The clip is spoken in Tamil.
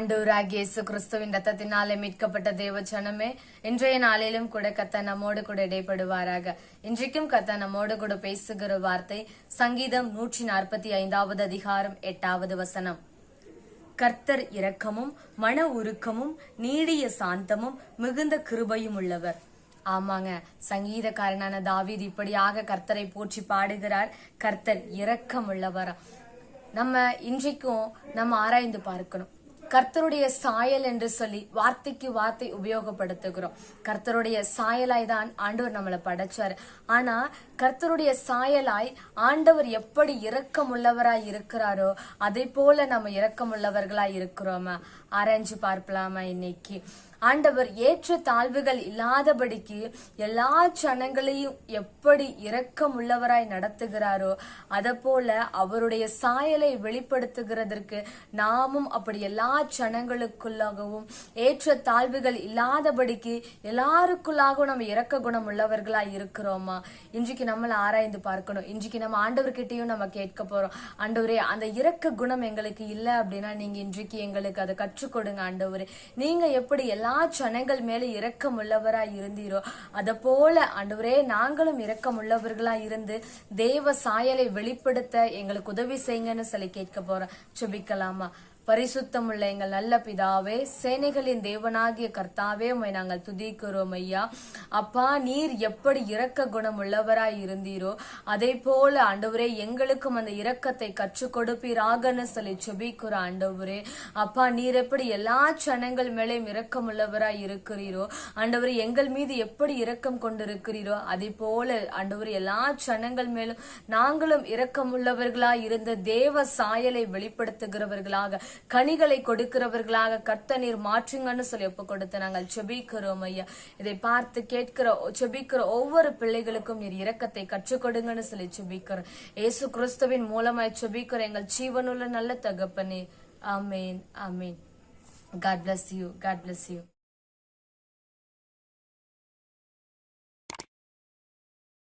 ஆண்டவராகிய இயேசு கிறிஸ்துவின் ரத்தத்தினாலே மீட்கப்பட்ட தேவ ஜனமே, இன்றைய நாளிலும் கூட கர்த்தர் நம்மோடு கூட இடைப்படுவாராக. இன்றைக்கும் கர்த்தர் நம்மோடு கூட பேசுகிற வார்த்தை சங்கீதம் 145 அதிகாரம் 8வது வசனம். கர்த்தர் இரக்கமும் மன உருக்கமும் நீடிய சாந்தமும் மிகுந்த கிருபையும் உள்ளவர். ஆமாங்க, சங்கீதக்காரனான தாவீது இப்படியாக கர்த்தரை போற்றி பாடுகிறார். கர்த்தர் இரக்கம் உள்ளவர். நம்ம இன்றைக்கும் நம்ம ஆராய்ந்து பார்க்கணும். கர்த்தருடைய சாயல் என்று சொல்லி வார்த்தைக்கு வார்த்தை உபயோகப்படுத்துகிறோம். கர்த்தருடைய சாயலாய் தான் ஆண்டவர் நம்மளை படைச்சாரு. ஆனா கர்த்தருடைய சாயலாய் ஆண்டவர் எப்படி இரக்கமுள்ளவராய் இருக்கிறாரோ அதை போல நம்ம இரக்கமுள்ளவர்களாய் இருக்கிறோமா? ஆராய்ஞ்சு பார்க்கலாமா? இன்னைக்கு ஆண்டவர் ஏற்ற தாழ்வுகள் இல்லாதபடிக்கு எல்லா ஜனங்களையும் எப்படி இரக்கம் உள்ளவராய் நடத்துகிறாரோ அத போல அவருடைய சாயலை வெளிப்படுத்துகிறதற்கு நாமும் அப்படி எல்லா ஜனங்களுக்குள்ளாகவும் ஏற்ற தாழ்வுகள் இல்லாதபடிக்கு எல்லாருக்குள்ளாகவும் நம்ம இரக்க குணம் உள்ளவர்களாய் இருக்கிறோமா? இன்றைக்கு நம்மள ஆராய்ந்து பார்க்கணும். இன்றைக்கு நம்ம ஆண்டவர்கிட்டையும் நம்ம கேட்க போறோம். ஆண்டவரே, அந்த இரக்க குணம் எங்களுக்கு இல்ல அப்படின்னா நீங்க இன்றைக்கு எங்களுக்கு அதை கற்றுக் கொடுங்க. ஆண்டவரே, நீங்க எப்படி எல்லா ஜனங்கள் மேல இரக்கம் உள்ளவராய் இருந்தீரோ அத போல ஆண்டவரே நாங்களும் இரக்கம் உள்ளவர்களா இருந்து தேவ சாயலை வெளிப்படுத்த எங்களுக்கு உதவி செய்யுங்கன்னு சொல்லி கேட்க போறோம். சுபிக்கலாமா? பரிசுத்தமுள்ள எங்கள் நல்ல பிதாவே, சேனைகளின் தேவனாகிய கர்த்தாவே, உம்மை நாங்கள் துதிக்கிறோம் ஐயா. அப்பா, நீர் எப்படி இரக்க குணம் உள்ளவராய் இருந்தீரோ அதே போல ஆண்டவரே எங்களுக்கும் அந்த இரக்கத்தை கற்றுக் கொடுப்பீராகன்னு சொல்லி சுபிக்கிற ஆண்டவரே. அப்பா, நீர் எப்படி எல்லா ஜனங்கள் மேலேயும் இரக்கம் உள்ளவராய் இருக்கிறீரோ ஆண்டவரே, எங்கள் மீது எப்படி இரக்கம் கொண்டிருக்கிறீரோ அதே போல ஆண்டவரே எல்லா ஜனங்கள் மேலும் நாங்களும் இரக்கம் உள்ளவர்களாய் இருந்த தேவ சாயலை வெளிப்படுத்துகிறவர்களாக கனிகளை கொடுக்கிறவர்களாக கர்த்தர் நீர் மாற்றுங்கன்னு சொல்லி ஒப்பு கொடுத்து நாங்கள் செபிக்கிறோம் ஐயா. இதை பார்த்து கேட்கிற செபிக்கிற ஒவ்வொரு பிள்ளைகளுக்கும் நீர் இரக்கத்தை கற்றுக் கொடுங்கன்னு சொல்லி செபிக்கிறோம். இயேசு கிறிஸ்துவின் மூலமாய் செபிக்கிற எங்கள் ஜீவனுள்ள நல்ல தகப்பனே. ஆமேன், ஆமேன். God bless you. God bless you.